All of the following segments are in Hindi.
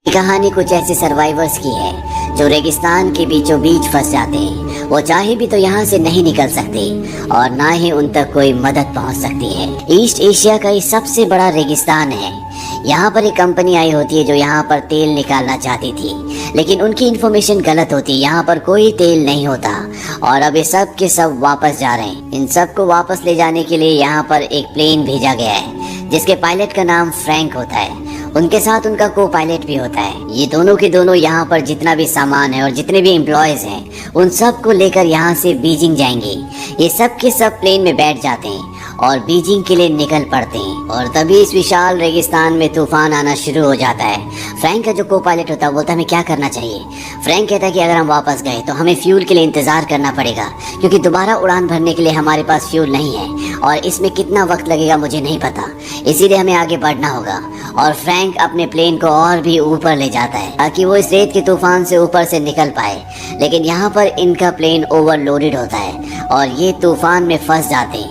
कहानी कुछ ऐसे सर्वाइवर्स की है जो रेगिस्तान के बीचों बीच फंस जाते हैं। वो चाहे भी तो यहाँ से नहीं निकल सकते और ना ही उन तक कोई मदद पहुँच सकती है। ईस्ट एशिया का ये सबसे बड़ा रेगिस्तान है। यहाँ पर एक कंपनी आई होती है जो यहाँ पर तेल निकालना चाहती थी, लेकिन उनकी इन्फॉर्मेशन गलत होती है। यहाँ पर कोई तेल नहीं होता और अब ये सब के सब वापस जा रहे हैं। इन सब को वापस ले जाने के लिए यहाँ पर एक प्लेन भेजा गया है जिसके पायलट का नाम फ्रैंक होता है। उनके साथ उनका को पायलट भी होता है। ये दोनों के दोनों यहाँ पर जितना भी सामान है और जितने भी एम्प्लॉयज हैं उन सब को लेकर यहाँ से बीजिंग जाएंगे। ये सब के सब प्लेन में बैठ जाते हैं और बीजिंग के लिए निकल पड़ते हैं और तभी इस विशाल रेगिस्तान में तूफान आना शुरू हो जाता है। फ्रैंक का जो को पायलट होता है बोलता है हमें क्या करना चाहिए। फ्रैंक कहता है कि अगर हम वापस गए तो हमें फ्यूल के लिए इंतजार करना पड़ेगा, क्योंकि दोबारा उड़ान भरने के लिए हमारे पास फ्यूल नहीं है और इसमें कितना वक्त लगेगा मुझे नहीं पता, इसीलिए हमें आगे बढ़ना होगा। और फ्रैंक अपने प्लेन को और भी ऊपर ले जाता है ताकि वो इस रेत के तूफान से ऊपर से निकल पाए, लेकिन यहाँ पर इनका प्लेन ओवरलोडेड होता है और ये तूफान में फंस जाते हैं।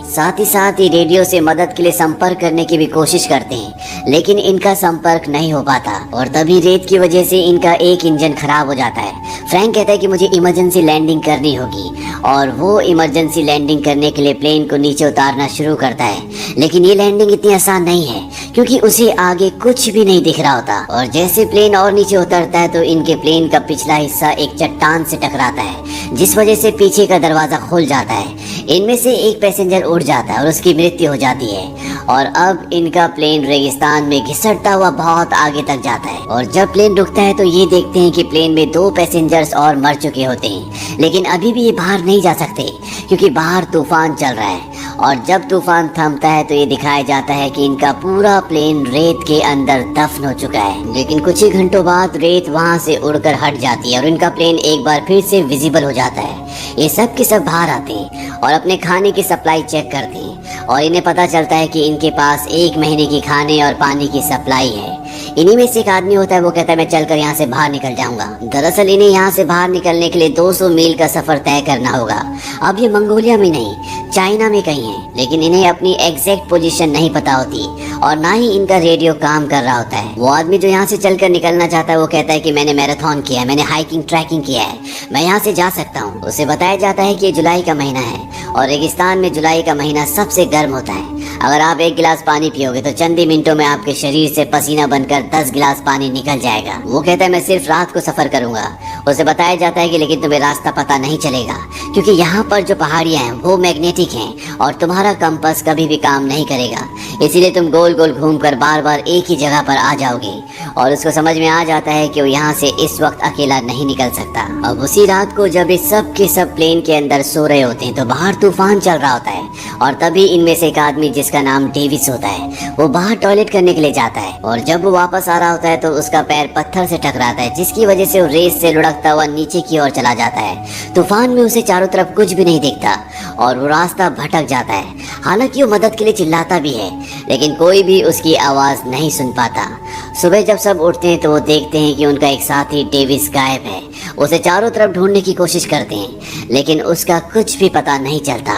साथ ही रेडियो से मदद के लिए संपर्क करने की भी कोशिश करते हैं, लेकिन इनका संपर्क नहीं हो पाता और तभी रेत की वजह से इनका एक इंजन खराब हो जाता है। फ्रैंक कहता है कि मुझे इमरजेंसी लैंडिंग करनी होगी और वो इमरजेंसी लैंडिंग करने के लिए प्लेन को नीचे उतारना शुरू करता है, लेकिन ये लैंडिंग इतनी आसान नहीं है क्योंकि उसे आगे कुछ भी नहीं दिख रहा होता। और जैसे प्लेन और नीचे उतरता है तो इनके प्लेन का पिछला हिस्सा एक चट्टान से टकराता है, जिस वजह से पीछे का दरवाजा खुल जाता है। इनमें से एक पैसेंजर उड़ जाता है और उसकी मृत्यु हो जाती है और अब इनका प्लेन रेगिस्तान में घिसटता हुआ बहुत आगे तक जाता है। और जब प्लेन रुकता है तो ये देखते हैं कि प्लेन में 2 पैसेंजर्स और मर चुके होते हैं, लेकिन अभी भी ये बाहर नहीं जा सकते क्योंकि बाहर तूफान चल रहा है। और जब तूफान थमता है तो ये दिखाया जाता है कि इनका पूरा प्लेन रेत के अंदर दफन हो चुका है। लेकिन कुछ ही घंटों बाद रेत वहाँ से उड़कर हट जाती है और इनका प्लेन एक बार फिर से विजिबल हो जाता है। ये सब के सब बाहर आते हैं और अपने खाने की सप्लाई चेक करते हैं और इन्हें पता चलता है कि इनके पास 1 महीने की खाने और पानी की सप्लाई है। इन्हीं में से एक आदमी होता है, वो कहता है मैं चलकर यहाँ से बाहर निकल जाऊंगा। दरअसल इन्हें यहाँ से बाहर निकलने के लिए 200 मील का सफर तय करना होगा। अब ये मंगोलिया में नहीं, चाइना में कहीं है, लेकिन इन्हें अपनी एग्जैक्ट पोजीशन नहीं पता होती और ना ही इनका रेडियो काम कर रहा होता है। वो आदमी जो यहाँ से चलकर निकलना चाहता है वो कहता है कि मैंने मैराथन किया है, मैंने हाइकिंग ट्रैकिंग किया है, मैं यहाँ से जा सकता हूँ। उसे बताया जाता है कि ये जुलाई का महीना है और रेगिस्तान में जुलाई का महीना सबसे गर्म होता है। अगर आप 1 गिलास पानी पियोगे तो चंद ही मिनटों में आपके शरीर से पसीना बनकर 10 गिलास पानी निकल जाएगा। वो कहता है मैं सिर्फ रात को सफर करूंगा। उसे बताया जाता है कि लेकिन तुम्हें रास्ता पता नहीं चलेगा क्योंकि यहाँ पर जो पहाड़ियाँ हैं वो मैग्नेटिक हैं और तुम्हारा कंपास कभी भी काम नहीं करेगा, इसीलिए तुम गोल गोल घूमकर बार बार एक ही जगह पर आ जाओगे। और उसको समझ में आ जाता है कि वो यहाँ से इस वक्त अकेला नहीं निकल सकता। अब उसी रात को जब इस सब के सब प्लेन के अंदर सो रहे होते हैं तो बाहर तूफान चल रहा होता है और तभी इनमें से एक आदमी जिसका नाम डेविस होता है वो बाहर टॉयलेट करने के लिए जाता है और जब वो वापस आ रहा होता है तो उसका पैर पत्थर से टकराता है, जिसकी वजह से वो रेत से लुढ़कता हुआ नीचे की ओर चला जाता है। तूफान में उसे चारों तरफ कुछ भी नहीं दिखता और वो रास्ता भटक जाता है। हालांकि वो मदद के लिए चिल्लाता भी है, लेकिन कोई भी उसकी आवाज नहीं सुन पाता। सुबह जब सब उठते हैं तो वो देखते हैं कि उनका एक साथी डेविस गायब है। उसे चारों तरफ ढूंढने की कोशिश करते हैं, लेकिन उसका कुछ भी पता नहीं चलता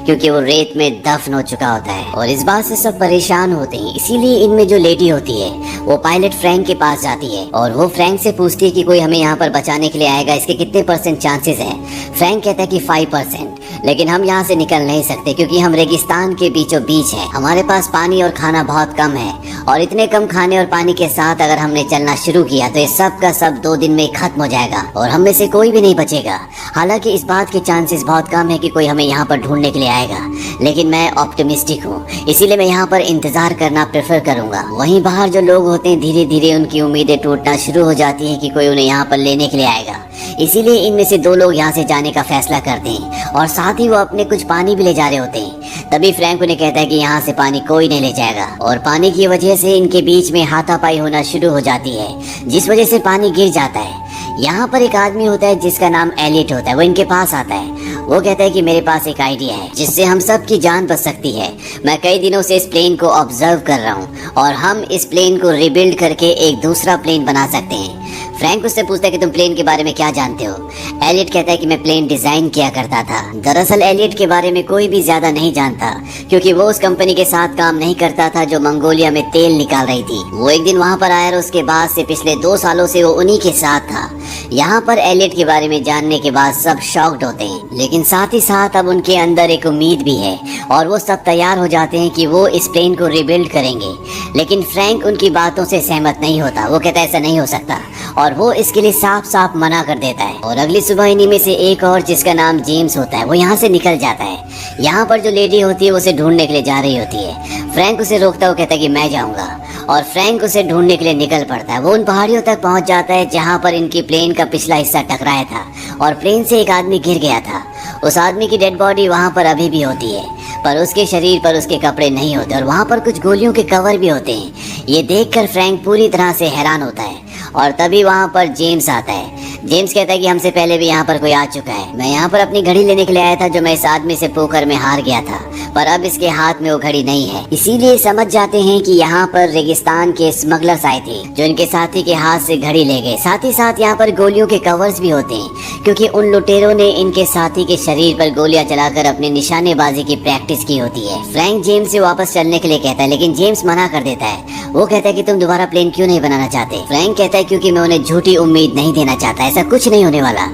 क्योंकि वो रेत में दफन हो चुका होता है। और इस बात से सब परेशान होते हैं, इसीलिए इनमें जो लेडी होती है वो पायलट फ्रैंक के पास जाती है और वो फ्रैंक से पूछती है कि कोई हमें यहाँ पर बचाने के लिए आएगा, इसके कितने % चांसेस हैं। फ्रैंक कहता है कि 5%, लेकिन हम यहाँ से निकल नहीं सकते क्योंकि हम रेगिस्तान के बीचों बीच हैं। हमारे पास पानी और खाना बहुत कम है और इतने कम खाने और पानी के साथ अगर हमने चलना शुरू किया तो ये सब का सब 2 दिन में खत्म हो जाएगा और हम में से कोई भी नहीं बचेगा। हालांकि इस बात के चांसेस बहुत कम है कि कोई हमें यहाँ पर ढूंढने के लिए आएगा, लेकिन मैं ऑप्टिमिस्टिक हूँ, इसीलिए मैं यहाँ पर इंतजार करना प्रेफर करूंगा। वहीं बाहर जो लोग होते हैं धीरे धीरे उनकी उम्मीदें टूटना शुरू हो जाती है कि कोई उन्हें यहाँ पर लेने के लिए आएगा। इसीलिए इनमें से 2 लोग यहाँ से जाने का फैसला करते हैं और साथ ही वो अपने कुछ पानी भी ले जा रहे होते हैं। तभी फ्रैंक उन्हें कहता है कि यहाँ से पानी कोई नहीं ले जाएगा और पानी की वजह से इनके बीच में हाथापाई होना शुरू हो जाती है, जिस वजह से पानी गिर जाता है। यहाँ पर एक आदमी होता है जिसका नाम एलियट होता है, वो इनके पास आता है। वो कहता है कि मेरे पास एक आइडिया है जिससे हम सब की जान बच सकती है। मैं कई दिनों से इस प्लेन को ऑब्जर्व कर रहा हूँ और हम इस प्लेन को रिबिल्ड करके एक दूसरा प्लेन बना सकते हैं। फ्रैंक उससे पूछता है कि तुम प्लेन के बारे में क्या जानते हो। एलियट कहता है कि मैं प्लेन डिजाइन किया करता था। दरअसल एलियट के बारे में कोई भी ज्यादा नहीं जानता क्योंकि वो उस कंपनी के साथ काम नहीं करता था जो मंगोलिया में तेल निकाल रही थी। वो एक दिन वहाँ पर आया और उसके बाद से पिछले 2 सालों से वो उन्हीं के साथ था। यहाँ पर एलियट के बारे में जानने के बाद सब शॉक्ड होते हैं, लेकिन साथ ही साथ अब उनके अंदर एक उम्मीद भी है और वो सब तैयार हो जाते हैं कि वो इस प्लेन को रिबिल्ड करेंगे। लेकिन फ्रैंक उनकी बातों से सहमत नहीं होता। वो कहता है ऐसा नहीं हो सकता और वो इसके लिए साफ साफ मना कर देता है। और अगली सुबह इन्हीं में से एक और जिसका नाम जेम्स होता है वो यहाँ से निकल जाता है। यहाँ पर जो लेडी होती है वो उसे ढूंढने के लिए जा रही होती है। फ्रैंक उसे रोकता है, वो कहता है कि मैं जाऊंगा और फ्रैंक उसे ढूंढने के लिए निकल पड़ता है। वो उन पहाड़ियों तक पहुंच जाता है जहाँ पर इनकी प्लेन का पिछला हिस्सा टकराया था और प्लेन से एक आदमी गिर गया था। उस आदमी की डेड बॉडी वहाँ पर अभी भी होती है पर उसके शरीर पर उसके कपड़े नहीं होते और वहाँ पर कुछ गोलियों के कवर भी होते हैं। ये देखकर फ्रैंक पूरी तरह से हैरान होता है और तभी वहाँ पर जेम्स आता है। जेम्स कहता है कि हमसे पहले भी यहाँ पर कोई आ चुका है। मैं यहाँ पर अपनी घड़ी लेने के लिए आया था जो मैं इस आदमी से पोकर में हार गया था, पर अब इसके हाथ में वो घड़ी नहीं है। इसीलिए समझ जाते हैं कि यहाँ पर रेगिस्तान के स्मगलर्स आए थे जो इनके साथी के हाथ से घड़ी ले गए। साथ ही साथ यहाँ पर गोलियों के कवर्स भी होते हैं क्योंकि उन लुटेरों ने इनके साथी के शरीर पर गोलियां चलाकर अपनी निशानेबाजी की प्रैक्टिस की होती है। फ्रैंक जेम्स से वापस चलने के लिए कहता है लेकिन जेम्स मना कर देता है। वो कहता है कि तुम दोबारा प्लेन क्यों नहीं बनाना चाहते। फ्रैंक कहता है क्योंकि मैं उन्हें झूठी उम्मीद नहीं देना चाहता, ऐसा कुछ नहीं होने वाला।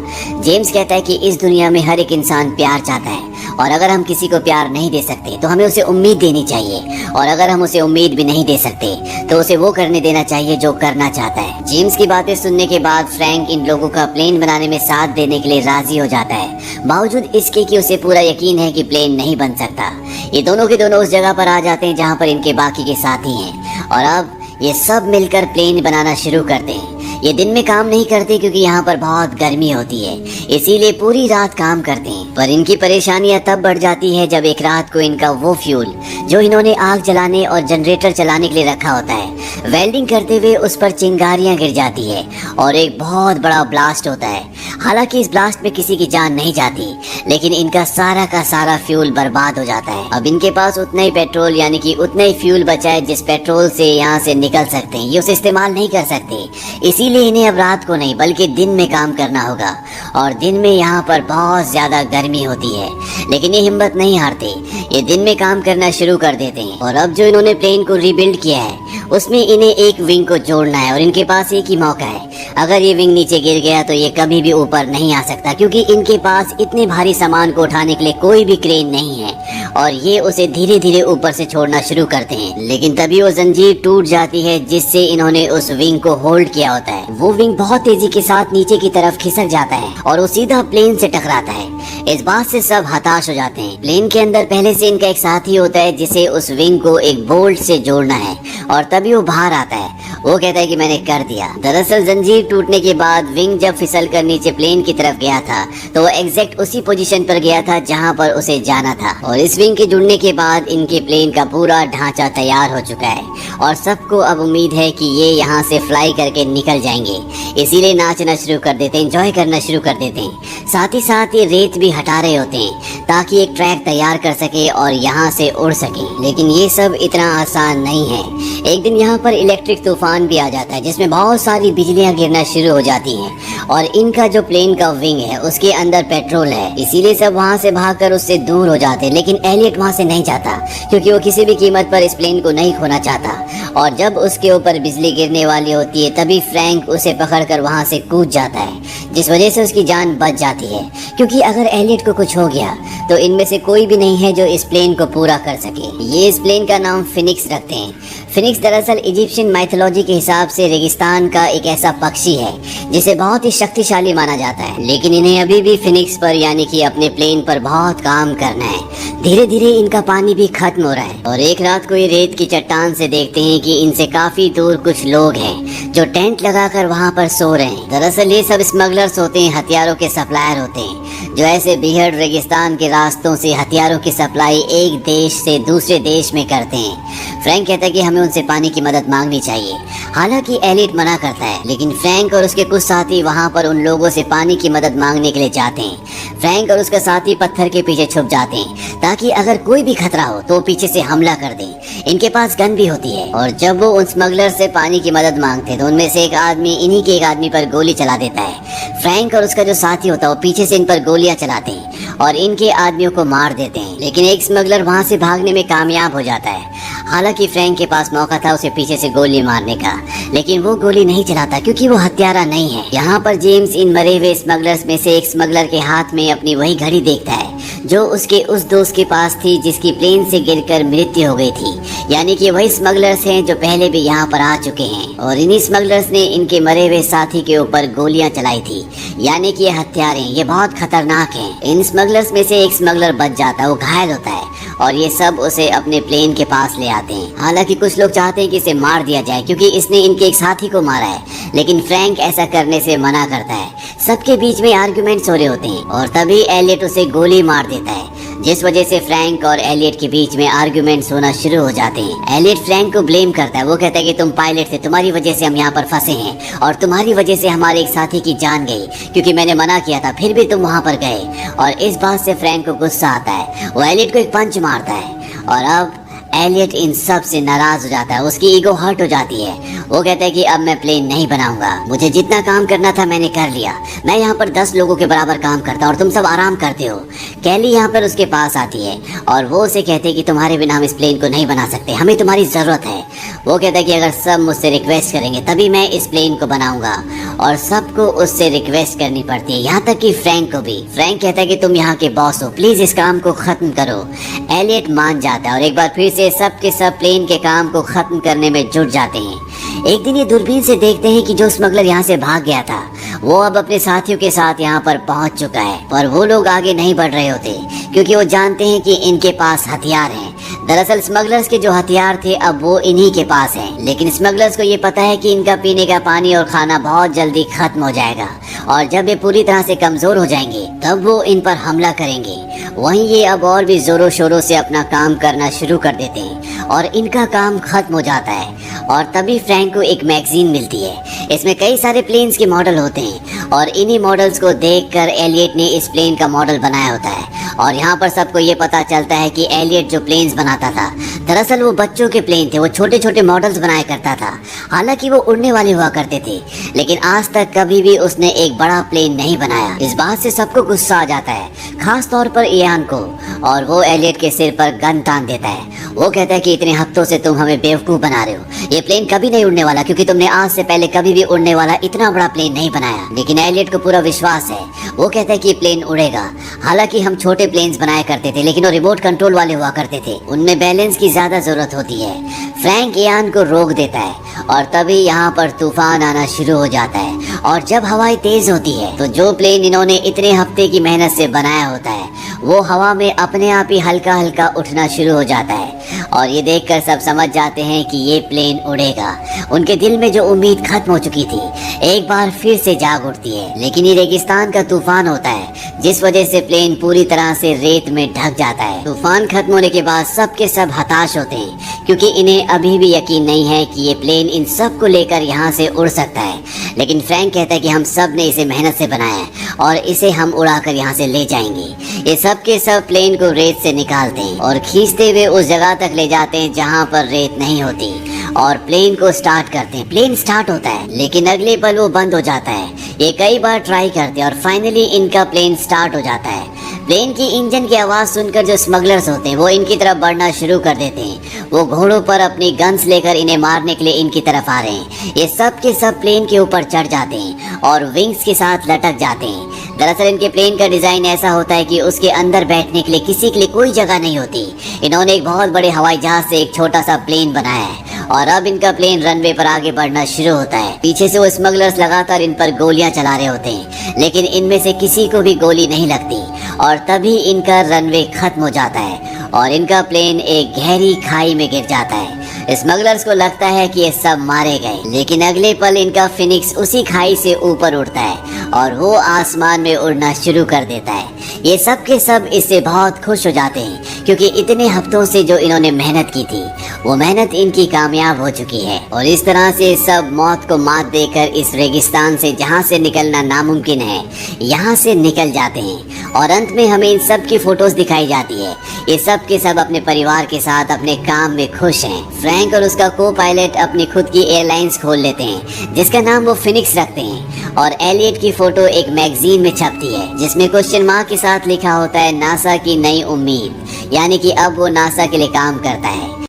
जेम्स कहता है कि इस दुनिया में हर एक इंसान प्यार चाहता है और अगर हम किसी को प्यार नहीं दे सकते तो हमें उसे उम्मीद देनी चाहिए और अगर हम उसे उम्मीद भी नहीं दे सकते तो उसे वो करने देना चाहिए जो करना चाहता है। जेम्स की बातें सुनने के बाद फ्रैंक इन लोगों का प्लेन बनाने में साथ देने के लिए राजी हो जाता है, बावजूद इसके कि उसे पूरा यकीन है कि प्लेन नहीं बन सकता। ये दोनों के दोनों उस जगह पर आ जाते हैं जहाँ पर इनके बाकी के साथी हैं और अब ये सब मिलकर प्लेन बनाना शुरू करते हैं। ये दिन में काम नहीं करते क्योंकि यहाँ पर बहुत गर्मी होती है, इसीलिए पूरी रात काम करते हैं। पर इनकी परेशानियाँ तब बढ़ जाती है जब एक रात को इनका वो फ्यूल जो इन्होंने आग जलाने और जनरेटर चलाने के लिए रखा होता है, वेल्डिंग करते हुए उस पर चिंगारियाँ गिर जाती है और एक बहुत बड़ा ब्लास्ट होता है। हालांकि इस ब्लास्ट में किसी की जान नहीं जाती, लेकिन इनका सारा का सारा फ्यूल बर्बाद हो जाता है। अब इनके पास उतना ही पेट्रोल यानी कि उतना ही फ्यूल बचा है जिस पेट्रोल से यहाँ से निकल सकते हैं। ये उसे इस्तेमाल नहीं कर सकते, इसीलिए इन्हें अब रात को नहीं बल्कि दिन में काम करना होगा और दिन में यहाँ पर बहुत ज्यादा गर्मी होती है। लेकिन ये हिम्मत नहीं हारते, ये दिन में काम करना शुरू कर देते हैं। और अब जो इन्होंने प्लेन को रिबिल्ड किया है उसमें इन्हें एक विंग को जोड़ना है और इनके पास एक ही मौका है। अगर ये विंग नीचे गिर गया तो ये कभी भी ऊपर नहीं आ सकता क्योंकि इनके पास इतने भारी सामान को उठाने के लिए कोई भी क्रेन नहीं है और ये उसे धीरे धीरे ऊपर से छोड़ना शुरू करते हैं। लेकिन तभी वो जंजीर टूट जाती है जिससे इन्होंने उस विंग को होल्ड किया होता है। वो विंग बहुत तेजी के साथ नीचे की तरफ खिसक जाता है और वो सीधा प्लेन से टकराता है। इस बात से सब हताश हो जाते हैं। प्लेन के अंदर पहले से इनका एक साथी होता है जिसे उस विंग को एक बोल्ट से जोड़ना है और तभी वो बाहर आता है। वो कहता है कि मैंने कर दिया। दरअसल जंजीर टूटने के बाद विंग जब फिसल कर नीचे प्लेन की तरफ गया था तो वो एग्जैक्ट उसी पोजीशन पर गया था जहां पर उसे जाना था और इस विंग के जुड़ने के बाद इनके प्लेन का पूरा ढांचा तैयार हो चुका है और सबको अब उम्मीद है कि ये यहाँ से फ्लाई करके निकल जाएंगे। इसीलिए नाचना शुरू कर देते हैं, एंजॉय करना शुरू कर देते हैं। साथ ही साथ ये रेत भी हटा रहे होते हैं ताकि एक ट्रैक तैयार कर सके और यहाँ से उड़ सके। लेकिन ये सब इतना आसान नहीं है। एक दिन यहाँ पर इलेक्ट्रिक तूफान भी आ जाता है जिसमें बहुत सारी बिजलियां गिरना शुरू हो जाती हैं और इनका जो प्लेन का विंग है उसके अंदर पेट्रोल है, इसीलिए सब वहाँ से भागकर उससे दूर हो जाते हैं। लेकिन एलियट वहाँ से नहीं जाता क्योंकि वो किसी भी कीमत पर इस प्लेन को नहीं खोना चाहता और जब उसके ऊपर बिजली गिरने वाली होती है तभी फ्रैंक उसे पकड़कर वहाँ से कूद जाता है जिस वजह से उसकी जान बच जाती है क्योंकि अगर एलियट को कुछ हो गया तो इनमें से कोई भी नहीं है जो इस प्लेन को पूरा कर सके। ये इस प्लेन का नाम फिनिक्स रखते हैं। फिनिक्स दरअसल इजिप्शियन माइथोलॉजी के हिसाब से रेगिस्तान का एक ऐसा पक्षी है जिसे बहुत ही शक्तिशाली माना जाता है। लेकिन इन्हें अभी भी फिनिक्स पर यानी कि अपने प्लेन पर बहुत काम करना है। धीरे धीरे इनका पानी भी खत्म हो रहा है और एक रात को ये रेत की चट्टान से देखते हैं कि इनसे काफी दूर कुछ लोग हैं जो टेंट लगाकर वहाँ पर सो रहे हैं। दरअसल ये सब स्मगलर्स होते हैं, हथियारों के सप्लायर होते हैं जो ऐसे बिहड़ रेगिस्तान के रास्तों से हथियारों की सप्लाई एक देश से दूसरे देश में करते हैं। फ्रैंक कहता है कि हमें उनसे पानी की मदद मांगनी चाहिए। हालांकि एलियट मना करता है, लेकिन फ्रैंक और उसके कुछ साथी वहाँ पर उन लोगों से पानी की मदद मांगने के लिए जाते हैं। फ्रैंक और उसका साथी पत्थर के पीछे छुप जाते हैं ताकि अगर कोई भी खतरा हो तो पीछे से हमला कर दें। इनके पास गन भी होती है और जब वो उन स्मगलर से पानी की मदद मांगते हैं तो उनमें से एक आदमी इन्हीं के एक आदमी पर गोली चला देता है। फ्रैंक और उसका जो साथी होता है वो पीछे से इन पर गोलियां चलाते हैं और इनके आदमियों को मार देते हैं, लेकिन एक स्मगलर वहाँ से भागने में कामयाब हो जाता है। हालांकि फ्रैंक के पास मौका था उसे पीछे से गोली मारने का, लेकिन वो गोली नहीं चलाता क्योंकि वो हत्यारा नहीं है। यहाँ पर जेम्स इन मरे हुए स्मगलर्स में से एक स्मगलर के हाथ में अपनी वही घड़ी देखता है जो उसके उस दोस्त के पास थी जिसकी प्लेन से गिरकर मृत्यु हो गई थी। यानी कि वही स्मगलर्स हैं जो पहले भी यहाँ पर आ चुके हैं और इन्हीं स्मगलर्स ने इनके मरे हुए साथी के ऊपर गोलियां चलाई थी। यानी कि ये हत्यारे, ये बहुत खतरनाक हैं। इन स्मगलर्स में से एक स्मगलर बच जाता है, वो घायल होता है और ये सब उसे अपने प्लेन के पास ले आते हैं। हालांकि कुछ लोग चाहते हैं कि इसे मार दिया जाए क्योंकि इसने इनके एक साथी को मारा है, लेकिन फ्रैंक ऐसा करने से मना करता है। सबके बीच में आर्गुमेंट्स हो रहे होते हैं और तभी एलियट उसे गोली मार देता है, जिस वजह से फ्रैंक और एलियट के बीच में आर्गुमेंट्स होना शुरू हो जाते हैं। एलियट फ्रैंक को ब्लेम करता है, वो कहता है कि तुम पायलट थे, तुम्हारी वजह से हम यहाँ पर फंसे हैं और तुम्हारी वजह से हमारे एक साथी की जान गई क्योंकि मैंने मना किया था, फिर भी तुम वहाँ पर गए। और इस बात से फ्रैंक को गुस्सा आता है, वो एलियट को एक पंच मारता है और अब एलियट इन सब से नाराज हो जाता है, उसकी ईगो हर्ट हो जाती है। वो कहता है कि अब मैं प्लेन नहीं बनाऊंगा, मुझे जितना काम करना था मैंने कर लिया, मैं यहाँ पर 10 लोगों के बराबर काम करता और तुम सब आराम करते हो। कैली यहाँ पर उसके पास आती है और वो उसे कहते हैं कि तुम्हारे बिना हम इस प्लेन को नहीं बना सकते, हमें तुम्हारी जरूरत है। वो कहता है कि अगर सब मुझसे रिक्वेस्ट करेंगे तभी मैं इस प्लेन को बनाऊंगा और सबको उससे रिक्वेस्ट करनी पड़ती है, यहाँ तक कि फ्रैंक को भी। फ्रैंक कहता है कि तुम यहाँ के बॉस हो, प्लीज इस काम को खत्म करो। एलियट मान जाता है और एक बार फिर से सब के सब प्लेन के काम को खत्म करने में जुट जाते हैं। एक दिन ये दूरबीन से देखते हैं कि जो स्मगलर यहाँ से भाग गया था वो अब अपने साथियों के साथ यहाँ पर पहुँच चुका है, पर वो लोग आगे नहीं बढ़ रहे होते क्योंकि वो जानते हैं कि इनके पास हथियार हैं। दरअसल स्मगलर्स के जो हथियार थे अब वो इन्हीं के पास हैं, लेकिन स्मगलर्स को ये पता है कि इनका पीने का पानी और खाना बहुत जल्दी खत्म हो जाएगा और जब ये पूरी तरह से कमजोर हो जाएंगे तब वो इन पर हमला करेंगे। वहीं ये अब और भी जोरों शोरों से अपना काम करना शुरू कर देते हैं और इनका काम खत्म हो जाता है। और तभी फ्रैंक को एक मैगजीन मिलती है, इसमें कई सारे प्लेन्स के मॉडल होते हैं और इन्हीं मॉडल्स को देखकर एलियट ने इस प्लेन का मॉडल बनाया होता है। और यहाँ पर सबको ये पता चलता है कि एलियट जो प्लेन्स बनाता था दरअसल वो बच्चों के प्लेन थे, वो छोटे छोटे मॉडल्स बनाया करता था। हालांकि वो उड़ने वाले हुआ करते थे, लेकिन आज तक कभी भी उसने एक बड़ा प्लेन नहीं बनाया। इस बात से सबको गुस्सा आ जाता है, खास तौर पर इयान को, और वो एलियट के सिर पर गन तान देता है। वो कहता है कि इतने हफ्तों से तुम हमें बेवकूफ बना रहे हो, ये प्लेन कभी नहीं उड़ने वाला क्योंकि तुमने आज से पहले कभी भी उड़ने वाला इतना बड़ा प्लेन नहीं बनाया। लेकिन एलियट को पूरा विश्वास है, वो कहता है कि ये प्लेन उड़ेगा। हालांकि हम छोटे प्लेन्स बनाया करते थे लेकिन वो रिमोट कंट्रोल वाले हुआ करते थे, उनमें बैलेंस की ज्यादा जरूरत होती है। फ्रैंक इयान को रोक देता है और तभी यहाँ पर तूफान आना शुरू हो जाता है और जब हवाएं तेज होती है तो जो प्लेन इन्होंने इतने हफ्ते की मेहनत से बनाया होता है वो हवा में अपने आप ही हल्का हल्का उठना शुरू हो जाता है और ये देखकर सब समझ जाते हैं कि ये प्लेन उड़ेगा। उनके दिल में जो उम्मीद खत्म हो चुकी थी एक बार फिर से जाग उठती है। लेकिन ये रेगिस्तान का तूफान होता है जिस वजह से प्लेन पूरी तरह से रेत में ढक जाता है। तूफान खत्म होने के बाद सब के सब हताश होते हैं क्योंकि इन्हें अभी भी यकीन नहीं है कि ये प्लेन इन सब को लेकर यहाँ से उड़ सकता है। लेकिन फ्रैंक कहता है कि हम सब ने इसे मेहनत से बनाया है और इसे हम उड़ाकर यहाँ से ले जाएंगे। ये सब के सब प्लेन को रेत से निकालते हैं और खींचते हुए उस जगह तक ले जाते हैं जहाँ पर रेत नहीं होती और प्लेन को स्टार्ट करते हैं। प्लेन स्टार्ट होता है लेकिन अगले पल वो बंद हो जाता है। ये कई बार ट्राई करते हैं और फाइनली इनका प्लेन स्टार्ट हो जाता है। प्लेन की इंजन की आवाज सुनकर जो स्मगलर्स होते हैं वो इनकी तरफ बढ़ना शुरू कर देते हैं। वो घोड़ों पर अपनी गन्स लेकर इन्हें मारने के लिए इनकी तरफ आ रहे हैं। ये सब के सब प्लेन के ऊपर चढ़ जाते हैं और विंग्स के साथ लटक जाते हैं। दरअसल इनके प्लेन का डिजाइन ऐसा होता है कि उसके अंदर बैठने के लिए किसी के लिए कोई जगह नहीं होती। इन्होंने एक बहुत बड़े हवाई जहाज से एक छोटा सा प्लेन बनाया है और अब इनका प्लेन रनवे पर आगे बढ़ना शुरू होता है। पीछे से वो स्मगलर्स लगातार इन पर गोलियां चला रहे होते हैं लेकिन इनमें से किसी को भी गोली नहीं लगती और तभी इनका रनवे खत्म हो जाता है और इनका प्लेन एक गहरी खाई में गिर जाता है। स्मगलर्स को लगता है कि ये सब मारे गए, लेकिन अगले पल इनका फिनिक्स उसी खाई से ऊपर उड़ता है और वो आसमान में उड़ना शुरू कर देता है। ये सब के सब इससे बहुत खुश हो जाते हैं क्योंकि इतने हफ्तों से जो इन्होंने मेहनत की थी वो मेहनत इनकी कामयाब हो चुकी है और इस तरह से सब मौत को मात देकर इस रेगिस्तान से जहाँ से निकलना नामुमकिन है यहाँ से निकल जाते हैं। और अंत में हमें इन सब की फोटोज दिखाई जाती है। ये सब के सब अपने परिवार के साथ अपने काम में खुश हैं। फ्रैंक और उसका को पायलट अपनी खुद की एयरलाइंस खोल लेते हैं जिसका नाम वो फिनिक्स रखते हैं। और एलियट की फोटो एक मैगजीन में छपती है जिसमें क्वेश्चन मार्क के साथ लिखा होता है नासा की नई उम्मीद, यानी कि अब वो नासा के लिए काम करता है।